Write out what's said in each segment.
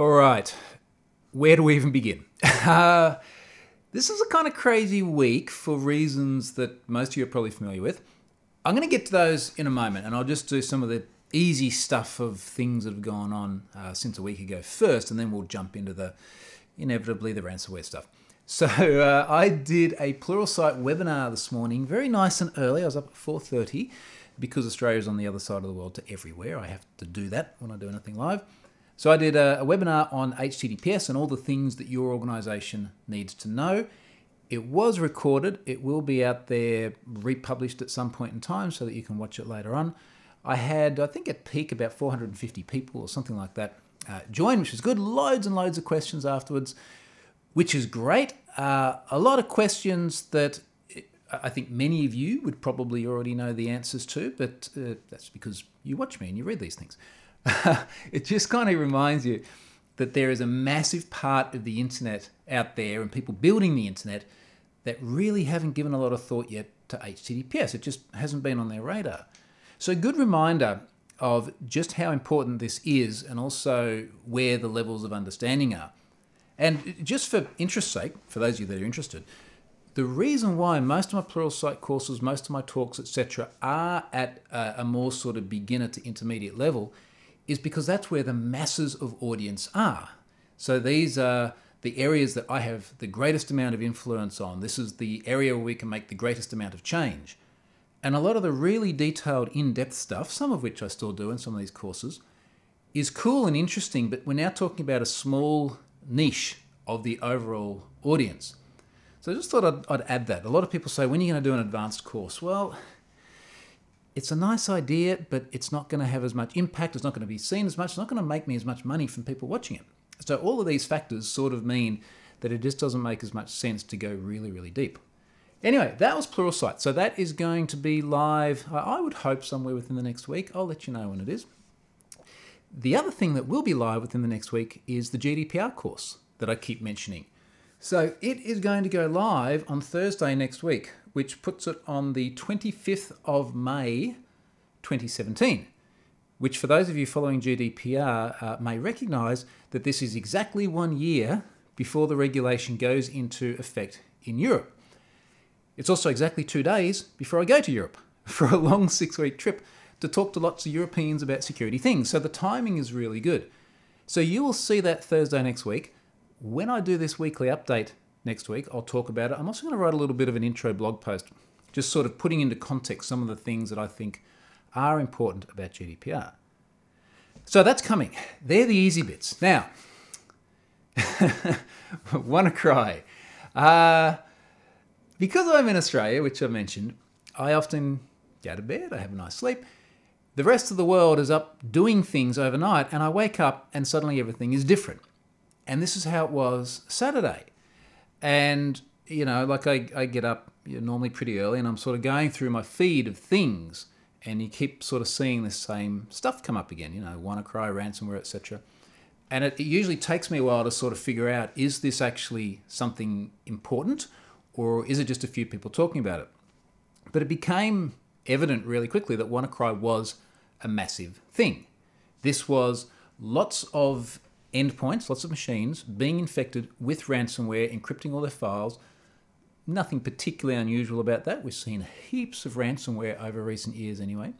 All right, where do we even begin? This is a kind of crazy week for reasons that most of you are probably familiar with. I'm going to get to those in a moment, and I'll just do some of the easy stuff of things that have gone on since a week ago first, and then we'll jump into inevitably the ransomware stuff. So I did a Pluralsight webinar this morning, very nice and early. I was up at 4:30 because Australia's on the other side of the world to everywhere. I have to do that when I do anything live. So I did a webinar on HTTPS and all the things that your organisation needs to know. It was recorded. It will be out there republished at some point in time so that you can watch it later on. I had, I think at peak, about 450 people or something like that join, which was good. Loads and loads of questions afterwards, which is great. A lot of questions that I think many of you would probably already know the answers to, but that's because you watch me and you read these things. It just kind of reminds you that there is a massive part of the internet out there and people building the internet that really haven't given a lot of thought yet to HTTPS. It just hasn't been on their radar. So a good reminder of just how important this is and also where the levels of understanding are. And just for interest's sake, for those of you that are interested, the reason why most of my Pluralsight courses, most of my talks, etc., are at a more sort of beginner to intermediate level is because that's where the masses of audience are. So these are the areas that I have the greatest amount of influence on. This is the area where we can make the greatest amount of change. And a lot of the really detailed, in-depth stuff, some of which I still do in some of these courses, is cool and interesting, but we're now talking about a small niche of the overall audience. So I just thought I'd add that. A lot of people say, when are you going to do an advanced course? Well, it's a nice idea, but it's not going to have as much impact. It's not going to be seen as much. It's not going to make me as much money from people watching it. So all of these factors sort of mean that it just doesn't make as much sense to go really, really deep. Anyway, that was Pluralsight. So that is going to be live, I would hope, somewhere within the next week. I'll let you know when it is. The other thing that will be live within the next week is the GDPR course that I keep mentioning. So it is going to go live on Thursday next week, which puts it on the 25th of May, 2017, which for those of you following GDPR may recognise that this is exactly 1 year before the regulation goes into effect in Europe. It's also exactly 2 days before I go to Europe for a long 6-week trip to talk to lots of Europeans about security things. So the timing is really good. So you will see that Thursday next week. When I do this weekly update next week, I'll talk about it. I'm also going to write a little bit of an intro blog post, just sort of putting into context some of the things that I think are important about GDPR. So that's coming. They're the easy bits. Now, WannaCry. Because I'm in Australia, which I mentioned, I often go to bed, I have a nice sleep. The rest of the world is up doing things overnight, and I wake up and suddenly everything is different. And this is how it was Saturday. And, you know, like I get up normally pretty early and I'm sort of going through my feed of things and you keep sort of seeing the same stuff come up again, you know, WannaCry, ransomware, etc. And it usually takes me a while to sort of figure out, is this actually something important or is it just a few people talking about it? But it became evident really quickly that WannaCry was a massive thing. This was lots of endpoints, lots of machines being infected with ransomware, encrypting all their files. Nothing particularly unusual about that. We've seen heaps of ransomware over recent years anyway.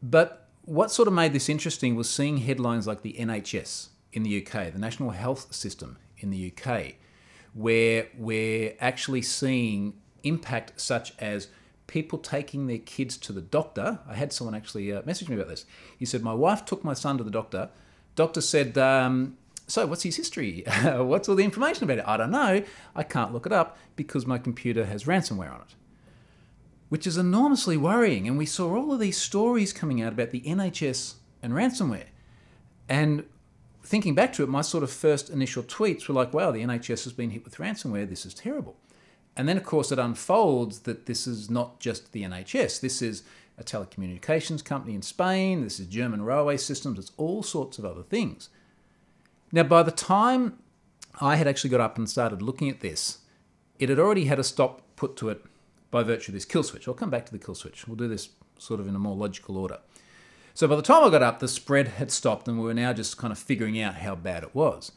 But what sort of made this interesting was seeing headlines like the NHS in the UK, the National Health System in the UK, where we're actually seeing impact such as people taking their kids to the doctor. I had someone actually message me about this. He said, my wife took my son to the doctor. Doctor said, so what's his history? What's all the information about it? I don't know. I can't look it up because my computer has ransomware on it, which is enormously worrying. And we saw all of these stories coming out about the NHS and ransomware. And thinking back to it, my sort of first initial tweets were like, wow, the NHS has been hit with ransomware. This is terrible. And then, of course, it unfolds that this is not just the NHS. This is a telecommunications company in Spain. This is German railway systems. It's all sorts of other things. Now, by the time I had actually got up and started looking at this, it had already had a stop put to it by virtue of this kill switch. I'll come back to the kill switch. We'll do this sort of in a more logical order. So by the time I got up, the spread had stopped and we were now just kind of figuring out how bad it was.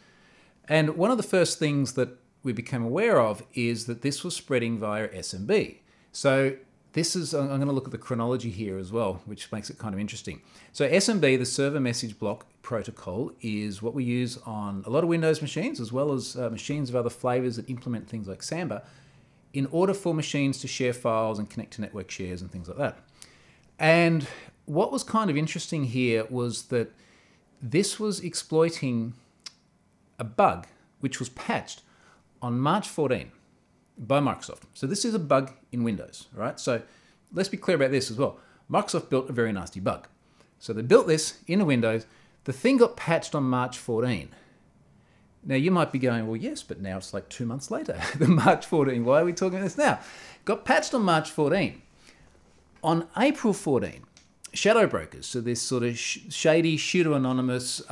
And one of the first things that we became aware of is that this was spreading via SMB. So this is, I'm going to look at the chronology here as well, which makes it kind of interesting. So SMB, the server message block protocol, is what we use on a lot of Windows machines, as well as machines of other flavors that implement things like Samba, in order for machines to share files and connect to network shares and things like that. And what was kind of interesting here was that this was exploiting a bug which was patched on March 14 by Microsoft. So this is a bug in Windows, right? So let's be clear about this as well. Microsoft built a very nasty bug. So they built this into Windows. The thing got patched on March 14. Now you might be going, well, yes, but now it's like 2 months later, the March 14. Why are we talking about this now? Got patched on March 14. On April 14, shadow brokers, so this sort of shady, pseudo-anonymous,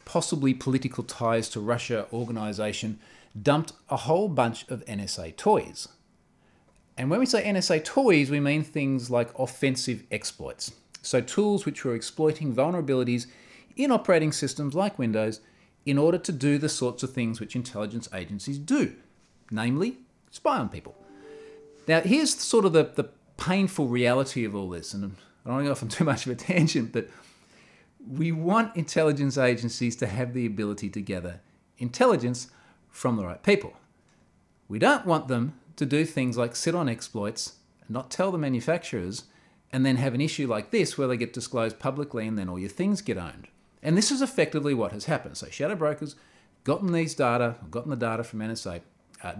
possibly political ties to Russia organization, dumped a whole bunch of NSA toys. And when we say NSA toys, we mean things like offensive exploits. So tools which were exploiting vulnerabilities in operating systems like Windows in order to do the sorts of things which intelligence agencies do, namely spy on people. Now, here's sort of the painful reality of all this, and I don't want to go off on too much of a tangent, but we want intelligence agencies to have the ability to gather intelligence from the right people. We don't want them to do things like sit on exploits and not tell the manufacturers and then have an issue like this where they get disclosed publicly and then all your things get owned. And this is effectively what has happened. So shadow brokers gotten the data from NSA,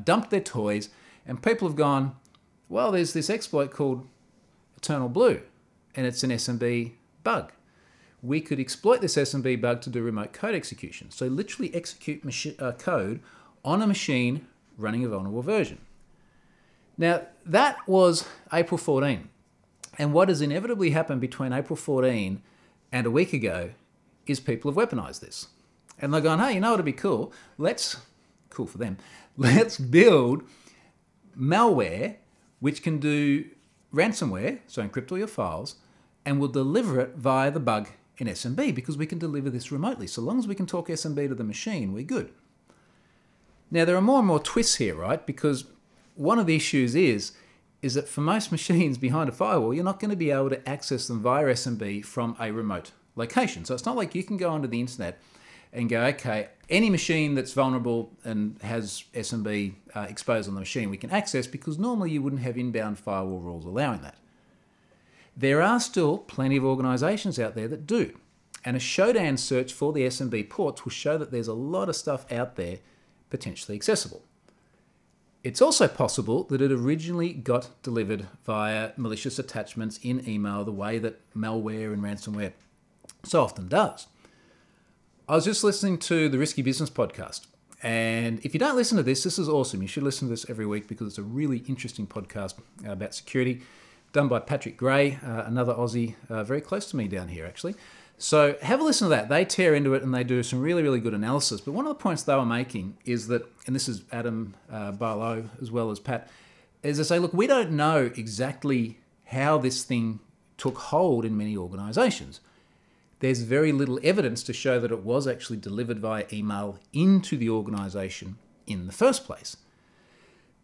dumped their toys, and people have gone, well, there's this exploit called Eternal Blue, and it's an SMB bug. We could exploit this SMB bug to do remote code execution. So literally execute code on a machine running a vulnerable version. Now, that was April 14. And what has inevitably happened between April 14 and a week ago is people have weaponized this. And they're going, hey, you know what would be cool? Cool for them, let's build malware which can do ransomware, so encrypt all your files, and we'll deliver it via the bug in SMB because we can deliver this remotely. So long as we can talk SMB to the machine, we're good. Now, there are more and more twists here, right? Because one of the issues is that for most machines behind a firewall, you're not going to be able to access them via SMB from a remote location. So it's not like you can go onto the internet and go, okay, any machine that's vulnerable and has SMB exposed on the machine we can access, because normally you wouldn't have inbound firewall rules allowing that. There are still plenty of organizations out there that do. And a showdown search for the SMB ports will show that there's a lot of stuff out there potentially accessible. It's also possible that it originally got delivered via malicious attachments in email, the way that malware and ransomware so often does. I was just listening to the Risky Business podcast, and if you don't listen to this, this is awesome. You should listen to this every week because it's a really interesting podcast about security, done by Patrick Gray, another Aussie very close to me down here, actually. So have a listen to that. They tear into it and they do some really, really good analysis. But one of the points they were making is that, and this is Adam Barlow as well as Pat, is they say, look, we don't know exactly how this thing took hold in many organizations. There's very little evidence to show that it was actually delivered via email into the organization in the first place.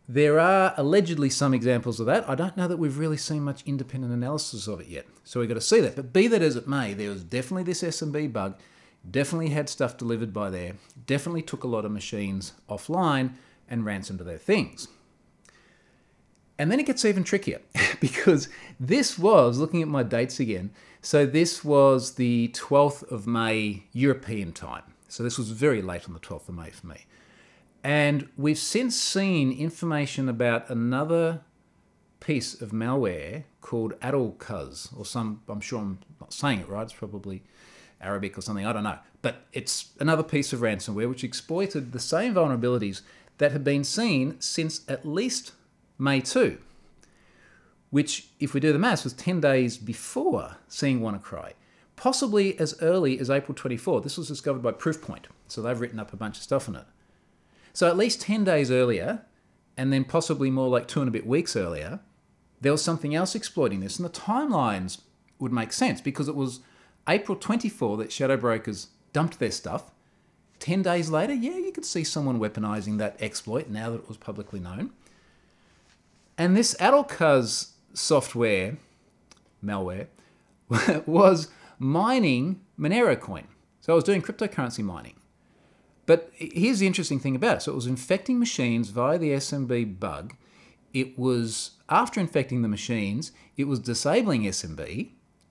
There are allegedly some examples of that. I don't know that we've really seen much independent analysis of it yet. So we've got to see that. But be that as it may, there was definitely this SMB bug, definitely had stuff delivered by there, definitely took a lot of machines offline and ransomed their things. And then it gets even trickier because this was, looking at my dates again, so this was the 12th of May European time. So this was very late on the 12th of May for me. And we've since seen information about another piece of malware called Adulkuz, or some, I'm sure I'm not saying it right, it's probably Arabic or something, I don't know. But it's another piece of ransomware which exploited the same vulnerabilities that have been seen since at least May 2, which, if we do the maths, was 10 days before seeing WannaCry, possibly as early as April 24. This was discovered by Proofpoint, so they've written up a bunch of stuff on it. So at least 10 days earlier, and then possibly more like 2 and a bit weeks earlier, there was something else exploiting this, and the timelines would make sense because it was April 24 that shadow brokers dumped their stuff. 10 days later, yeah, you could see someone weaponizing that exploit now that it was publicly known. And this Adulcuz software, malware, was mining Monero coin. So I was doing cryptocurrency mining. But here's the interesting thing about it. So it was infecting machines via the SMB bug. It was, after infecting the machines, it was disabling SMB,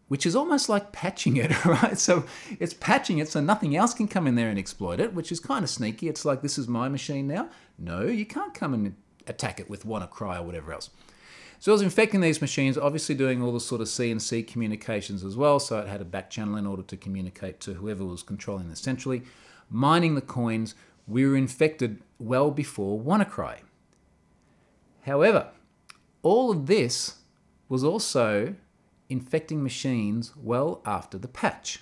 which is almost like patching it, right? So it's patching it so nothing else can come in there and exploit it, which is kind of sneaky. It's like, this is my machine now. No, you can't come and attack it with WannaCry or whatever else. So it was infecting these machines, obviously doing all the sort of C&C communications as well. So it had a back channel in order to communicate to whoever was controlling this centrally. Mining the coins, we were infected well before WannaCry. However, all of this was also infecting machines well after the patch.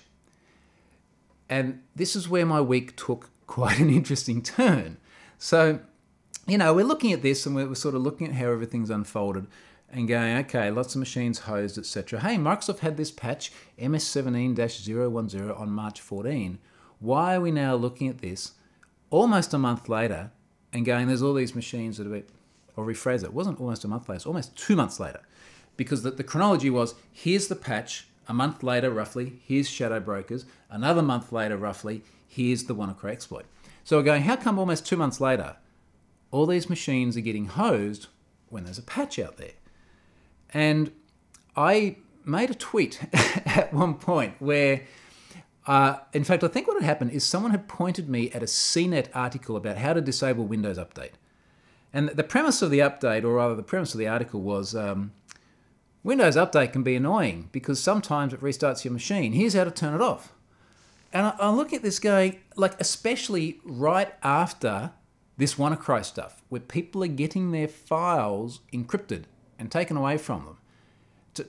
And this is where my week took quite an interesting turn. So, you know, we're looking at this and we're sort of looking at how everything's unfolded and going, okay, lots of machines hosed, etc. Hey, Microsoft had this patch, MS17-010 on March 14. Why are we now looking at this almost a month later and going, there's all these machines that have been, or rephrase it, it wasn't almost a month later, it's almost 2 months later. Because the chronology was, here's the patch, a month later roughly, here's shadow brokers, another month later roughly, here's the WannaCry exploit. So we're going, how come almost 2 months later, all these machines are getting hosed when there's a patch out there? And I made a tweet at one point where, in fact, I think what had happened is someone had pointed me at a CNET article about how to disable Windows Update. And the premise of the update, or rather the premise of the article was, Windows Update can be annoying because sometimes it restarts your machine. Here's how to turn it off. And I look at this going, like, especially right after this WannaCry stuff, where people are getting their files encrypted and taken away from them.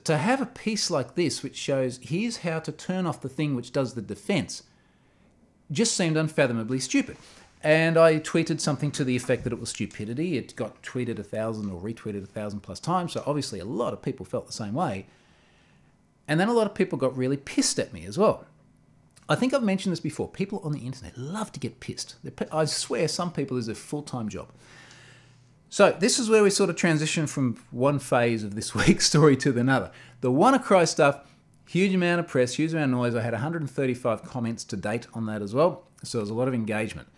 To have a piece like this which shows here's how to turn off the thing which does the defense just seemed unfathomably stupid. And I tweeted something to the effect that it was stupidity. It got tweeted 1,000 or retweeted 1,000 plus times, so obviously a lot of people felt the same way. And then a lot of people got really pissed at me as well. I think I've mentioned this before. People on the internet love to get pissed. I swear some people is a full-time job. So this is where we sort of transition from one phase of this week's story to another. The WannaCry stuff, huge amount of press, huge amount of noise. I had 135 comments to date on that as well. So there's a lot of engagement.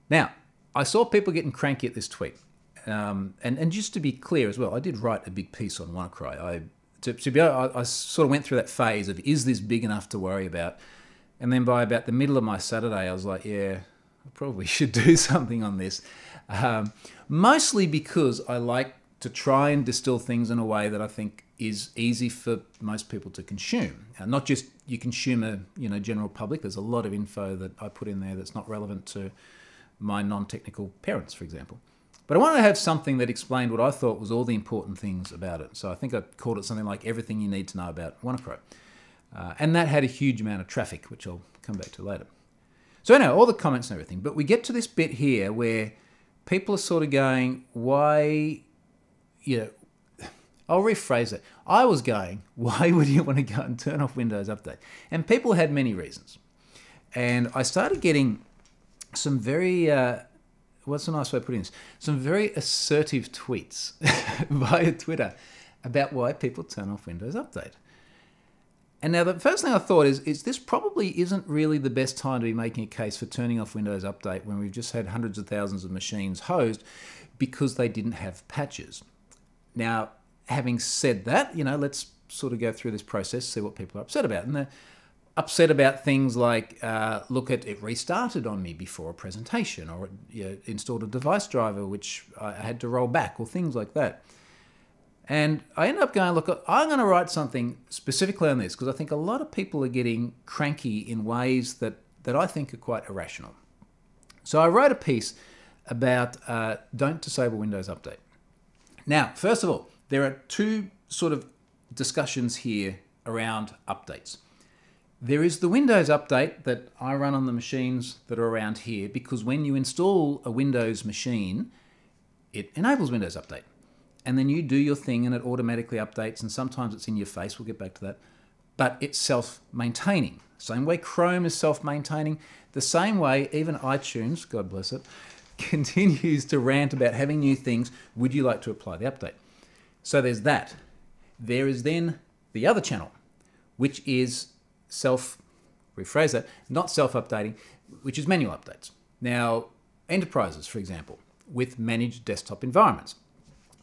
Now, I saw people getting cranky at this tweet. And just to be clear as well, I did write a big piece on WannaCry. I sort of went through that phase of, is this big enough to worry about? And then by about the middle of my Saturday, I was like, yeah, I probably should do something on this. Mostly because I like to try and distill things in a way that I think is easy for most people to consume. Not just you consumer, general public. There's a lot of info that I put in there that's not relevant to my non-technical parents, for example. But I wanted to have something that explained what I thought was all the important things about it. So I think I called it something like Everything You Need to Know About WannaCry. And that had a huge amount of traffic, which I'll come back to later. So anyhow, all the comments and everything. But we get to this bit here where people are sort of going, why, I'll rephrase it. I was going, why would you want to go and turn off Windows Update? And people had many reasons. And I started getting some very, what's a nice way of putting this? Some very assertive tweets via Twitter about why people turn off Windows Update. And now the first thing I thought is this probably isn't really the best time to be making a case for turning off Windows Update when we've just had hundreds of thousands of machines hosed because they didn't have patches. Now, having said that, let's sort of go through this process, see what people are upset about. And they're upset about things like, look, it restarted on me before a presentation, or it installed a device driver which I had to roll back, or things like that. And I ended up going, look, I'm going to write something specifically on this because I think a lot of people are getting cranky in ways that I think are quite irrational. So I wrote a piece about don't disable Windows Update. Now, first of all, there are two sort of discussions here around updates. There is the Windows Update that I run on the machines that are around here because when you install a Windows machine, it enables Windows Update. And then you do your thing and it automatically updates, and sometimes it's in your face. We'll get back to that. but it's self-maintaining. Same way Chrome is self-maintaining, the same way even iTunes, God bless it, continues to rant about having new things. Would you like to apply the update? So there's that. There is then the other channel, which is not self-updating, which is manual updates. Now, enterprises, for example, with managed desktop environments.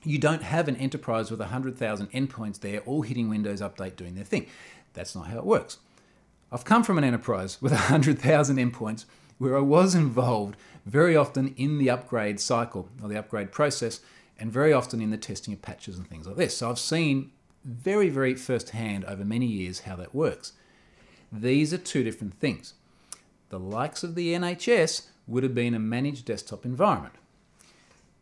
You don't have an enterprise with 100,000 endpoints there all hitting Windows Update doing their thing. That's not how it works. I've come from an enterprise with 100,000 endpoints where I was involved very often in the upgrade cycle or the upgrade process and very often in the testing of patches and things like this. So I've seen very, very firsthand over many years how that works. These are two different things. The likes of the NHS would have been a managed desktop environment.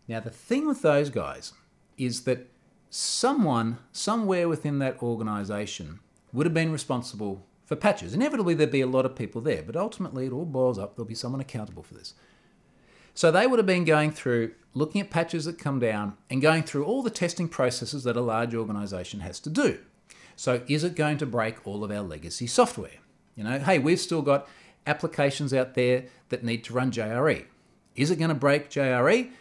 Now, the thing with those guys is that someone, somewhere within that organisation, would have been responsible for patches. Inevitably, there'd be a lot of people there, but ultimately it all boils up, there'll be someone accountable for this. So they would have been going through, looking at patches that come down and going through all the testing processes that a large organisation has to do. So is it going to break all of our legacy software? You know, hey, we've still got applications out there that need to run JRE. Is it going to break JRE?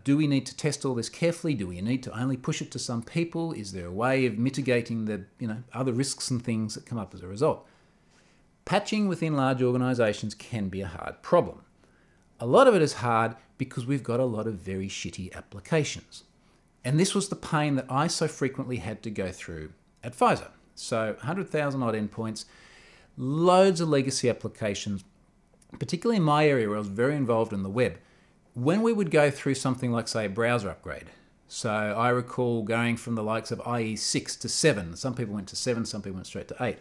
Do we need to test all this carefully? Do we need to only push it to some people? Is there a way of mitigating the other risks and things that come up as a result? Patching within large organisations can be a hard problem. A lot of it is hard because we've got a lot of very shitty applications. And this was the pain that I so frequently had to go through at Pfizer. So 100,000 odd endpoints, loads of legacy applications, particularly in my area where I was very involved in the web. When we would go through something like, say, a browser upgrade, so I recall going from the likes of IE 6 to 7, some people went to 7, some people went straight to 8.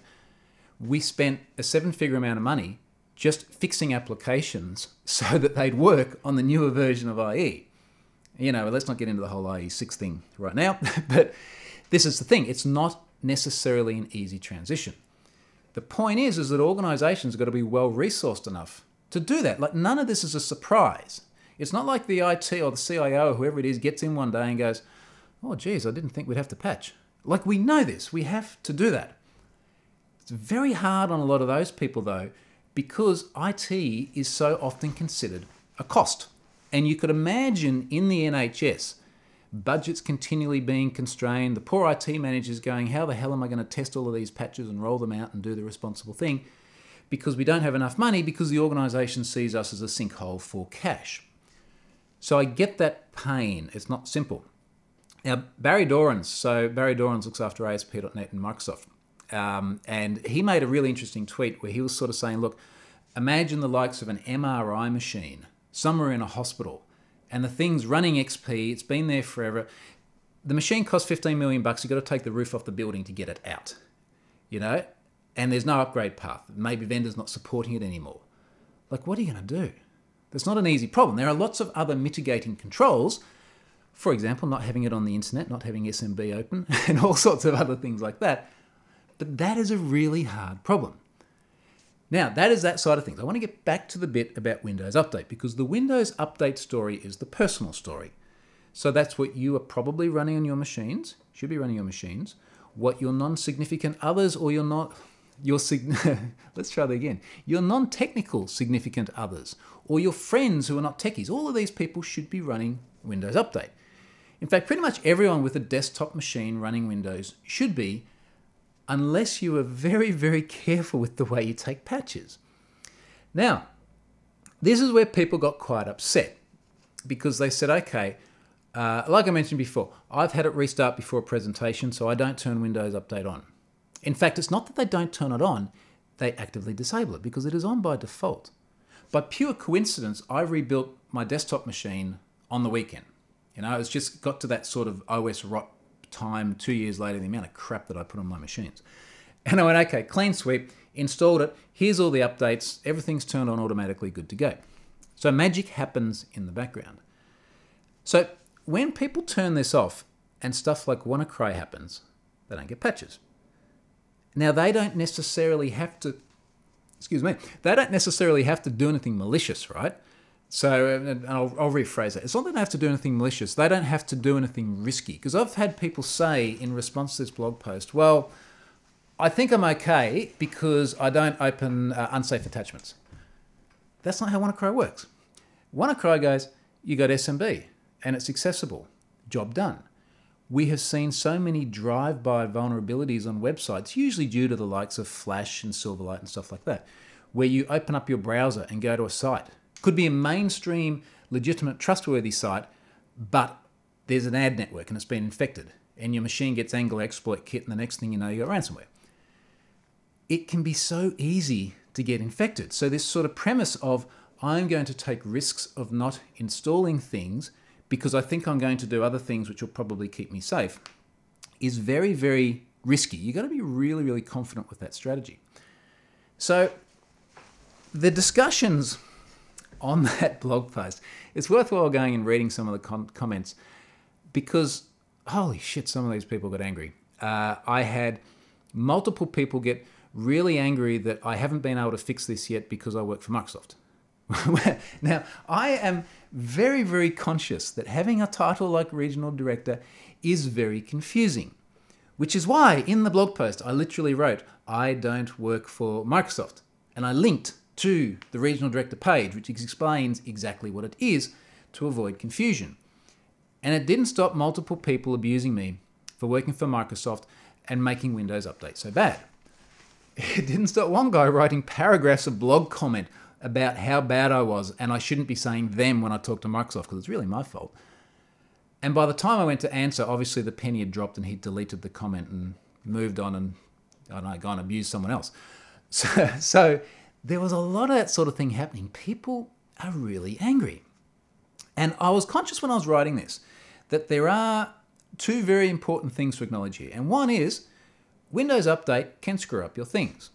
We spent a seven-figure amount of money just fixing applications so that they'd work on the newer version of IE. Let's not get into the whole IE 6 thing right now, but this is the thing. It's not necessarily an easy transition. The point is that organizations have got to be well-resourced enough to do that. Like, none of this is a surprise. It's not like the IT or the CIO or whoever it is gets in one day and goes, oh, geez, I didn't think we'd have to patch. Like, we know this. We have to do that. It's very hard on a lot of those people, though, because IT is so often considered a cost. And you could imagine in the NHS, budgets continually being constrained, the poor IT managers going, how the hell am I going to test all of these patches and roll them out and do the responsible thing? Because we don't have enough money, because the organisation sees us as a sinkhole for cash. So I get that pain. It's not simple. Now, Barry Dorans looks after ASP.NET and Microsoft. And he made a really interesting tweet where he was sort of saying, look, imagine the likes of an MRI machine somewhere in a hospital, and the thing's running XP, it's been there forever. The machine costs $15 million, you've got to take the roof off the building to get it out, and there's no upgrade path. Maybe vendor's not supporting it anymore. Like, what are you going to do? That's not an easy problem. There are lots of other mitigating controls. For example, not having it on the internet, not having SMB open, and all sorts of other things like that. But that is a really hard problem. Now, that is that side of things. I want to get back to the bit about Windows Update, because the Windows Update story is the personal story. So that's what you are probably running on your machines, should be running your machines, what your non-significant others or your let's try that again. Your non-technical significant others or your friends who are not techies, all of these people should be running Windows Update. In fact, pretty much everyone with a desktop machine running Windows should be, unless you are very, very careful with the way you take patches. Now, this is where people got quite upset because they said, okay, like I mentioned before, I've had it restart before a presentation, so I don't turn Windows Update on. In fact, it's not that they don't turn it on, they actively disable it because it is on by default. By pure coincidence, I rebuilt my desktop machine on the weekend. It's just got to that sort of OS rot time 2 years later, the amount of crap that I put on my machines. And I went, okay, clean sweep, installed it, here's all the updates, everything's turned on automatically, good to go. So magic happens in the background. So when people turn this off and stuff like WannaCry happens, they don't get patches. Now, they don't necessarily have to, they don't necessarily have to do anything malicious, right? So I'll rephrase that. It's not that they have to do anything malicious. They don't have to do anything risky. Because I've had people say in response to this blog post, well, I think I'm okay because I don't open unsafe attachments. That's not how WannaCry works. WannaCry goes, you got SMB and it's accessible. Job done. We have seen so many drive-by vulnerabilities on websites, usually due to the likes of Flash and Silverlight and stuff like that, where you open up your browser and go to a site. Could be a mainstream, legitimate, trustworthy site, but there's an ad network and it's been infected, and your machine gets Angler exploit kit, and the next thing you know, you got ransomware. It can be so easy to get infected. So this sort of premise of I'm going to take risks of not installing things because I think I'm going to do other things which will probably keep me safe is very, very risky. You've got to be really, really confident with that strategy. So the discussions on that blog post, it's worthwhile going and reading some of the comments because, holy shit, some of these people got angry. I had multiple people get really angry that I haven't been able to fix this yet because I work for Microsoft. Now, I am very, very conscious that having a title like Regional Director is very confusing, which is why in the blog post I literally wrote, I don't work for Microsoft. And I linked to the Regional Director page, which explains exactly what it is to avoid confusion. And it didn't stop multiple people abusing me for working for Microsoft and making Windows Update so bad. It didn't stop one guy writing paragraphs of blog comment about how bad I was, and I shouldn't be saying them when I talk to Microsoft because it's really my fault. And by the time I went to answer, obviously the penny had dropped and he deleted the comment and moved on and, I don't know, gone and abused someone else. So there was a lot of that sort of thing happening. People are really angry. And I was conscious when I was writing this that there are two very important things to acknowledge here. And one is Windows Update can screw up your things.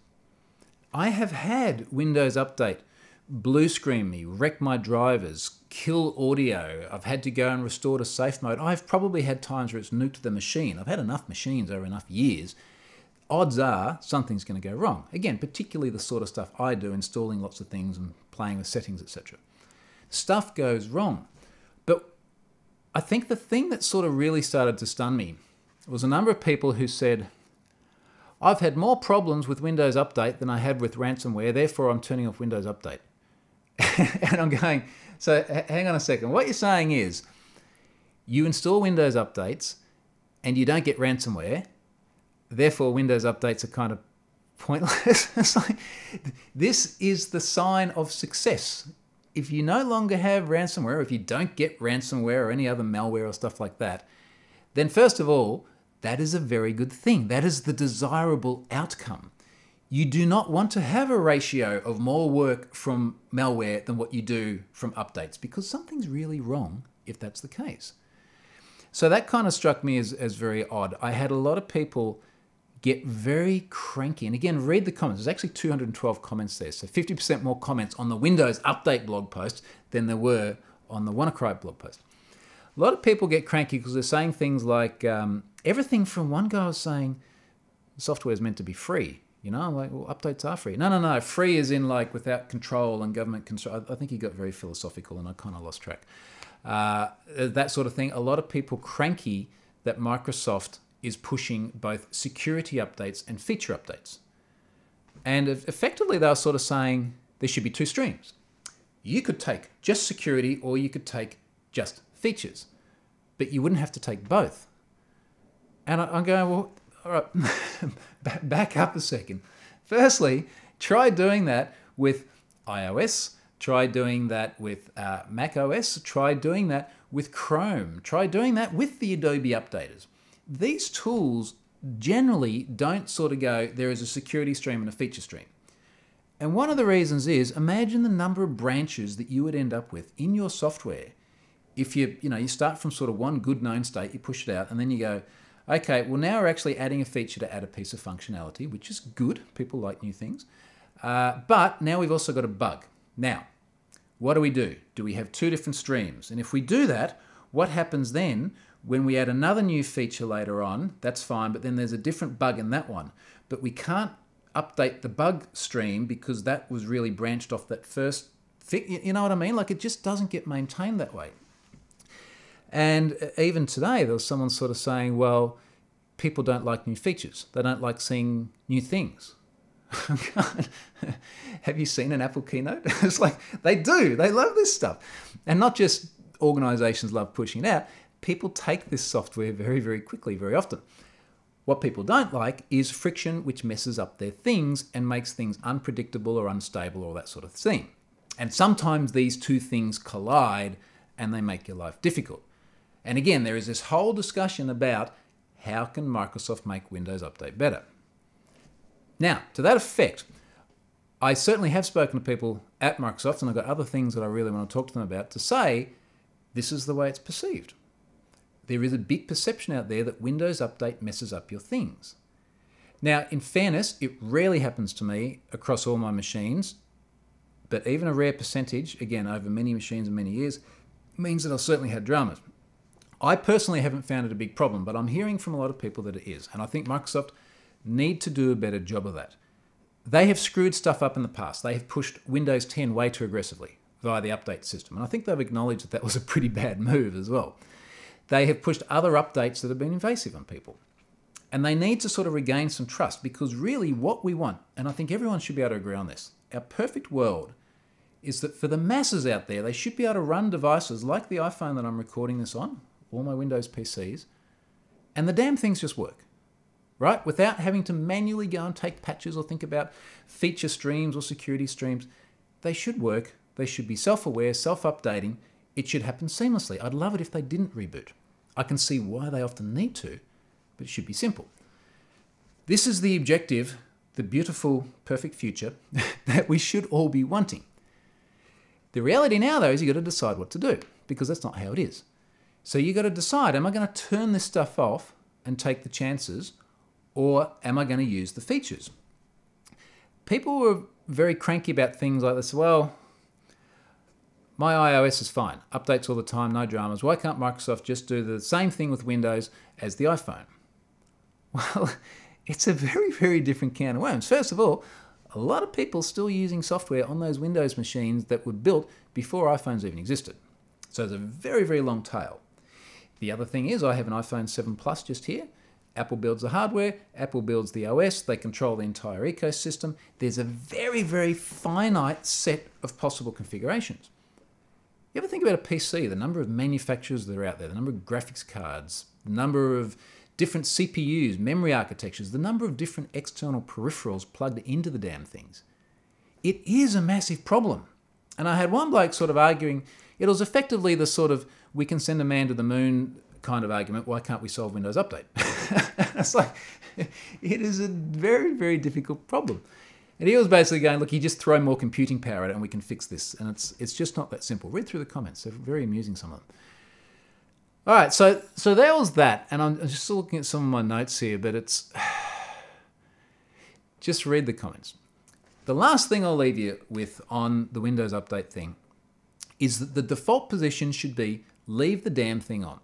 I have had Windows Update blue screen me, wreck my drivers, kill audio. I've had to go and restore to safe mode. I've probably had times where it's nuked the machine. I've had enough machines over enough years. Odds are something's going to go wrong. Again, particularly the sort of stuff I do, installing lots of things and playing with settings, etc. Stuff goes wrong. But I think the thing that sort of really started to stun me was a number of people who said, I've had more problems with Windows Update than I had with ransomware, therefore I'm turning off Windows Update. And I'm going, so hang on a second. What you're saying is you install Windows Updates and you don't get ransomware, therefore Windows Updates are kind of pointless. It's like, this is the sign of success. If you no longer have ransomware, if you don't get ransomware or any other malware or stuff like that, then first of all, that is a very good thing. That is the desirable outcome. You do not want to have a ratio of more work from malware than what you do from updates because something's really wrong if that's the case. So that kind of struck me as very odd. I had a lot of people get very cranky. And again, read the comments. There's actually 212 comments there. So 50% more comments on the Windows Update blog post than there were on the WannaCry blog post. A lot of people get cranky because they're saying things like, everything from one guy was saying, software is meant to be free. You know, I'm like, well, updates are free. No. Free is in like without control and government control. I think he got very philosophical and I kind of lost track. That sort of thing. A lot of people cranky that Microsoft is pushing both security updates and feature updates. And effectively, they were sort of saying there should be two streams. You could take just security or you could take just features, but you wouldn't have to take both. And I'm going, well, all right, back up a second. Firstly, try doing that with iOS. Try doing that with Mac OS. Try doing that with Chrome. Try doing that with the Adobe updaters. These tools generally don't sort of go, there is a security stream and a feature stream. And one of the reasons is, imagine the number of branches that you would end up with in your software if you start from sort of one good known state, you push it out, and then you go, okay, well now we're actually adding a feature to add a piece of functionality, which is good. People like new things. But now we've also got a bug. Now, what do? Do we have two different streams? And if we do that, what happens then when we add another new feature later on? That's fine, but then there's a different bug in that one. But we can't update the bug stream because that was really branched off that first fix. You know what I mean? Like it just doesn't get maintained that way. And even today, there was someone sort of saying, well, people don't like new features. They don't like seeing new things. Have you seen an Apple keynote? It's like, they do. They love this stuff. And not just organizations love pushing it out. People take this software very, very quickly, very often. What people don't like is friction, which messes up their things and makes things unpredictable or unstable or that sort of thing. And sometimes these two things collide and they make your life difficult. And again, there is this whole discussion about how can Microsoft make Windows Update better? Now, to that effect, I certainly have spoken to people at Microsoft, and I've got other things that I really want to talk to them about, to say this is the way it's perceived. There is a big perception out there that Windows Update messes up your things. Now, in fairness, it rarely happens to me across all my machines, but even a rare percentage, again, over many machines and many years, means that I've certainly had dramas. I personally haven't found it a big problem, but I'm hearing from a lot of people that it is, and I think Microsoft need to do a better job of that. They have screwed stuff up in the past. They have pushed Windows 10 way too aggressively via the update system, and I think they've acknowledged that that was a pretty bad move as well. They have pushed other updates that have been invasive on people. And they need to sort of regain some trust, because really what we want, and I think everyone should be able to agree on this, our perfect world is that for the masses out there, they should be able to run devices like the iPhone that I'm recording this on, all my Windows PCs, and the damn things just work, right? Without having to manually go and take patches or think about feature streams or security streams. They should work. They should be self-aware, self-updating. It should happen seamlessly. I'd love it if they didn't reboot. I can see why they often need to, but it should be simple. This is the objective, the beautiful, perfect future that we should all be wanting. The reality now, though, is you've got to decide what to do, because that's not how it is. So you've got to decide, am I going to turn this stuff off and take the chances, or am I going to use the features? People were very cranky about things like this. Well, my iOS is fine. Updates all the time, no dramas. Why can't Microsoft just do the same thing with Windows as the iPhone? Well, it's a very, very different can of worms. First of all, a lot of people still using software on those Windows machines that were built before iPhones even existed. So there's a very, very long tail. The other thing is I have an iPhone 7 Plus just here. Apple builds the hardware, Apple builds the OS, they control the entire ecosystem. There's a very, very finite set of possible configurations. You ever think about a PC, the number of manufacturers that are out there, the number of graphics cards, the number of different CPUs, memory architectures, the number of different external peripherals plugged into the damn things? It is a massive problem. And I had one bloke sort of arguing, it was effectively the sort of, we can send a man to the moon kind of argument, why can't we solve Windows Update? It's like, it is a very, very difficult problem. And he was basically going, look, you just throw more computing power at it and we can fix this. And it's just not that simple. Read through the comments. They're very amusing, some of them. All right, so there was that. And I'm just still looking at some of my notes here, but it's... just read the comments. The last thing I'll leave you with on the Windows Update thing is that the default position should be leave the damn thing on.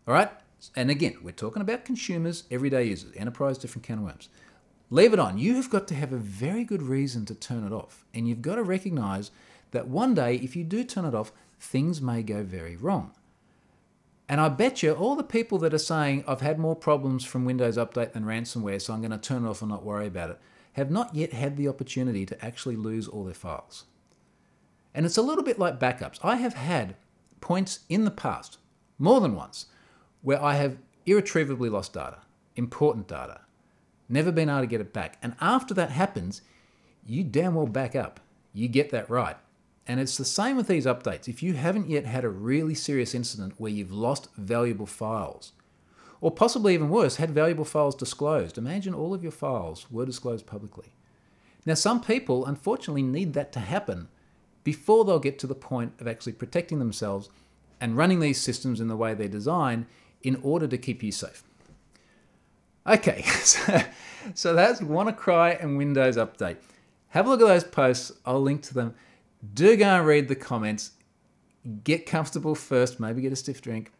All right? And again, we're talking about consumers, everyday users, enterprise, different can of worms. Leave it on. You have got to have a very good reason to turn it off. And you've got to recognize that one day, if you do turn it off, things may go very wrong. And I bet you all the people that are saying, I've had more problems from Windows Update than ransomware, so I'm going to turn it off and not worry about it, have not yet had the opportunity to actually lose all their files. And it's a little bit like backups. I have had points in the past, more than once, where I have irretrievably lost data, important data, never been able to get it back. And after that happens, you damn well back up. You get that right. And it's the same with these updates. If you haven't yet had a really serious incident where you've lost valuable files, or possibly even worse, had valuable files disclosed, imagine all of your files were disclosed publicly. Now, some people, unfortunately, need that to happen before they'll get to the point of actually protecting themselves and running these systems in the way they're designed in order to keep you safe. Okay, so that's WannaCry and Windows Update. Have a look at those posts. I'll link to them. Do go and read the comments. Get comfortable first. Maybe get a stiff drink.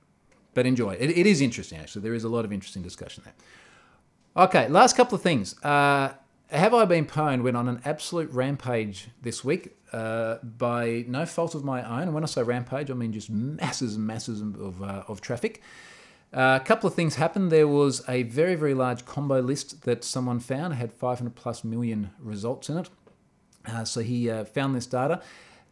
But enjoy. It is interesting, actually. There is a lot of interesting discussion there. Okay, last couple of things. Have I Been Pwned went on an absolute rampage this week by no fault of my own. And when I say rampage, I mean just masses and masses of traffic. A couple of things happened. There was a very, very large combo list that someone found. It had 500 plus million results in it. So he found this data,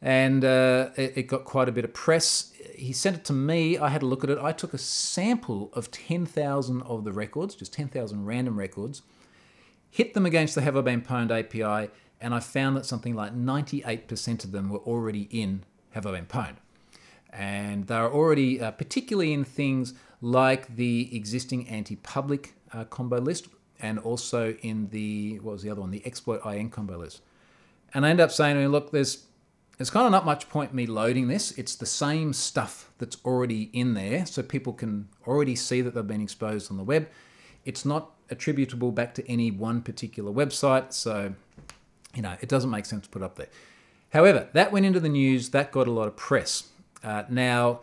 and it got quite a bit of press. He sent it to me. I had a look at it. I took a sample of 10,000 of the records, just 10,000 random records, hit them against the Have I Been Pwned API, and I found that something like 98% of them were already in Have I Been Pwned. And they're already, particularly in things like the existing anti-public combo list, and also in the, what was the other one, the Exploitation combo list. And I end up saying to me, look, there's kind of not much point me loading this. It's the same stuff that's already in there, so people can already see that they've been exposed on the web. It's not attributable back to any one particular website, so it doesn't make sense to put up there. However, that went into the news, that got a lot of press. Now,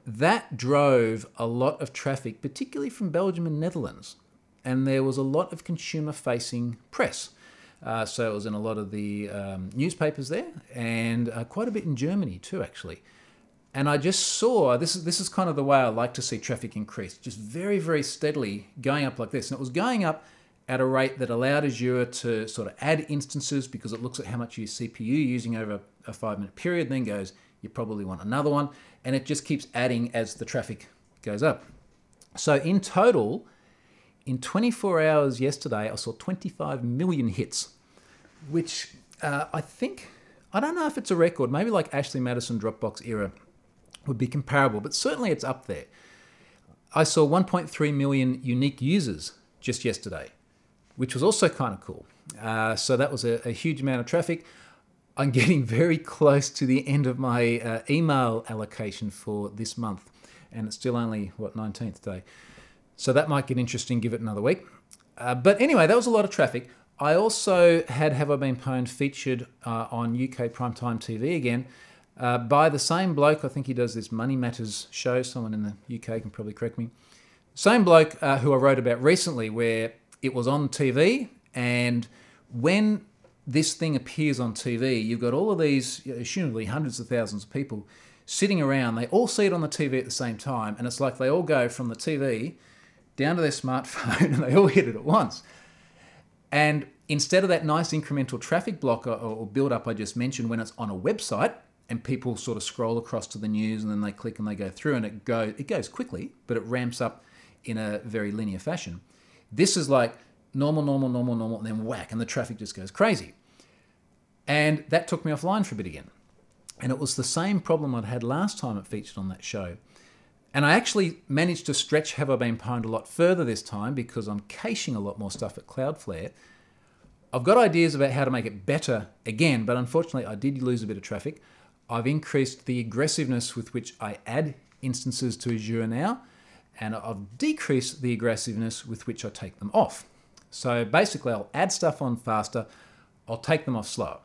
that drove a lot of traffic, particularly from Belgium and Netherlands, and there was a lot of consumer-facing press. So it was in a lot of the newspapers there, and quite a bit in Germany too, actually. And I just saw, this is kind of the way I like to see traffic increase, just very, very steadily going up like this. And it was going up at a rate that allowed Azure to sort of add instances, because it looks at how much your CPU you're using over a 5-minute period, then goes, you probably want another one. And it just keeps adding as the traffic goes up. So in total, in 24 hours yesterday, I saw 25 million hits, which I don't know if it's a record, maybe like Ashley Madison Dropbox era would be comparable, but certainly it's up there. I saw 1.3 million unique users just yesterday, which was also kind of cool. So that was a huge amount of traffic. I'm getting very close to the end of my email allocation for this month, and it's still only, 19th day. So that might get interesting, give it another week. But anyway, that was a lot of traffic. I also had Have I Been Pwned featured on UK Primetime TV again by the same bloke. I think he does this Money Matters show. Someone in the UK can probably correct me. Same bloke who I wrote about recently, where it was on TV, and when this thing appears on TV, you've got all of these, assumably hundreds of thousands of people sitting around. They all see it on the TV at the same time, and it's like they all go from the TV down to their smartphone and they all hit it at once. And instead of that nice incremental traffic block or build up I just mentioned when it's on a website and people sort of scroll across to the news and then they click and they go through, and it goes quickly, but it ramps up in a very linear fashion. This is like normal, and then whack, and the traffic just goes crazy. And that took me offline for a bit again. And it was the same problem I'd had last time it featured on that show. And I actually managed to stretch Have I Been Pwned a lot further this time, because I'm caching a lot more stuff at Cloudflare. I've got ideas about how to make it better again, but unfortunately I did lose a bit of traffic. I've increased the aggressiveness with which I add instances to Azure now, and I've decreased the aggressiveness with which I take them off. So basically I'll add stuff on faster, I'll take them off slower.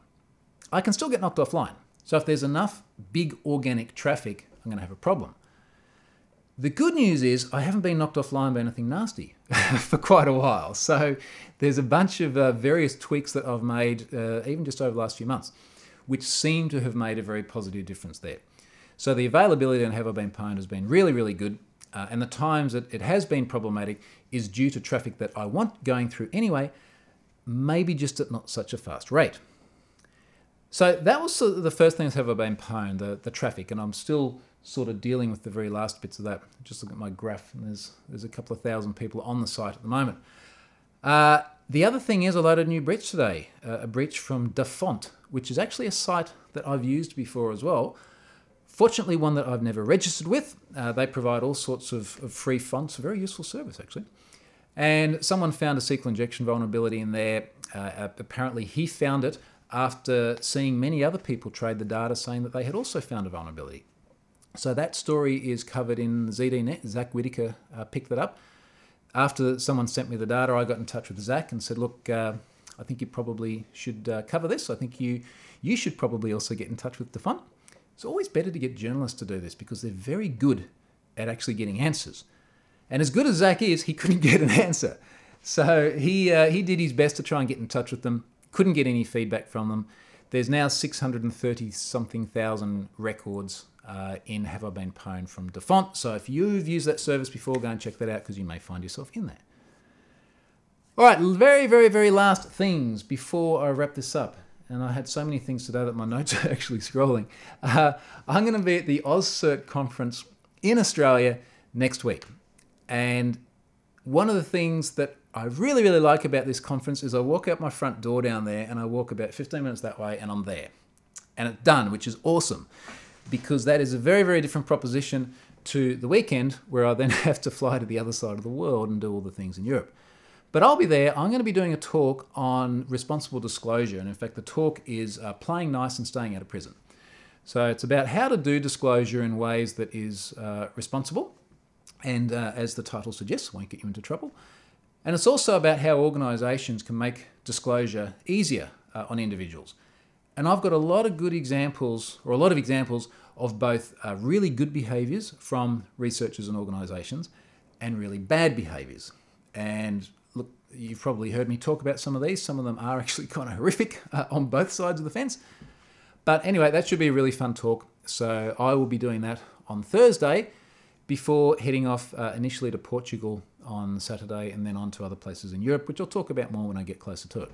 I can still get knocked offline. So if there's enough big organic traffic, I'm going to have a problem. The good news is I haven't been knocked offline by anything nasty for quite a while. So there's a bunch of various tweaks that I've made, even just over the last few months, which seem to have made a very positive difference there. So the availability on Have I Been Pwned has been really, really good. And the times that it has been problematic is due to traffic that I want going through anyway, maybe just at not such a fast rate. So that was sort of the first thing that's Have I Been Pwned, the traffic, and I'm still sort of dealing with the very last bits of that. Just look at my graph, and there's a couple of thousand people on the site at the moment. The other thing is I loaded a new breach today, a breach from Dafont, which is actually a site that I've used before as well. Fortunately, one that I've never registered with. They provide all sorts of free fonts, a very useful service actually. And someone found a SQL injection vulnerability in there. Apparently he found it after seeing many other people trade the data saying that they had also found a vulnerability. So that story is covered in ZDNet. Zach Whitaker picked that up. After someone sent me the data, I got in touch with Zach and said, look, I think you probably should cover this. I think you should probably also get in touch with Dafont. It's always better to get journalists to do this because they're very good at actually getting answers. And as good as Zach is, he couldn't get an answer. So he did his best to try and get in touch with them. Couldn't get any feedback from them. There's now 630 something thousand records in Have I Been Pwned from Default. So if you've used that service before, go and check that out because you may find yourself in there. All right, very, very, very last things before I wrap this up. And I had so many things today that my notes are actually scrolling. I'm going to be at the AusCert conference in Australia next week. And one of the things that I really, really like about this conference is I walk out my front door down there and I walk about 15 minutes that way and I'm there. And it's done, which is awesome. Because that is a very, very different proposition to the weekend where I then have to fly to the other side of the world and do all the things in Europe. But I'll be there. I'm going to be doing a talk on responsible disclosure. And in fact, the talk is playing nice and staying out of prison. So it's about how to do disclosure in ways that is responsible. And as the title suggests, won't get you into trouble. And it's also about how organisations can make disclosure easier on individuals. And I've got a lot of good examples, or a lot of examples of both really good behaviours from researchers and organisations and really bad behaviours. And look, you've probably heard me talk about some of these. Some of them are actually kind of horrific on both sides of the fence. But anyway, that should be a really fun talk. So I will be doing that on Thursday before heading off initially to Portugal on Saturday and then on to other places in Europe, which I'll talk about more when I get closer to it.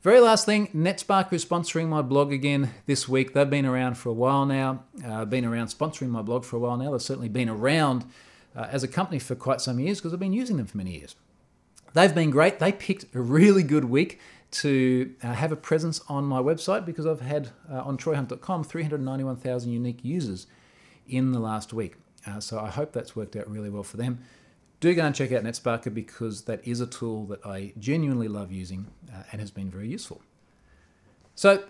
Very last thing, NetSparker is sponsoring my blog again this week. They've been around for a while now, been around sponsoring my blog for a while now. They've certainly been around as a company for quite some years because I've been using them for many years. They've been great. They picked a really good week to have a presence on my website because I've had on troyhunt.com 391,000 unique users in the last week. So I hope that's worked out really well for them. Do go and check out NetSparker because that is a tool that I genuinely love using and has been very useful. So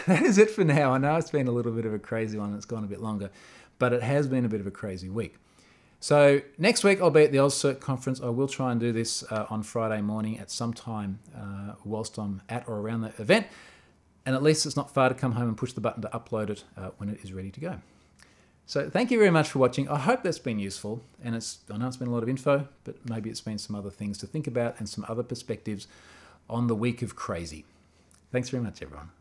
that is it for now. I know it's been a little bit of a crazy one. It's gone a bit longer, but it has been a bit of a crazy week. So next week I'll be at the AusCert conference. I will try and do this on Friday morning at some time whilst I'm at or around that event. And at least it's not far to come home and push the button to upload it when it is ready to go. So thank you very much for watching. I hope that's been useful. And I know it's been a lot of info, but maybe it's been some other things to think about and some other perspectives on the week of crazy. Thanks very much, everyone.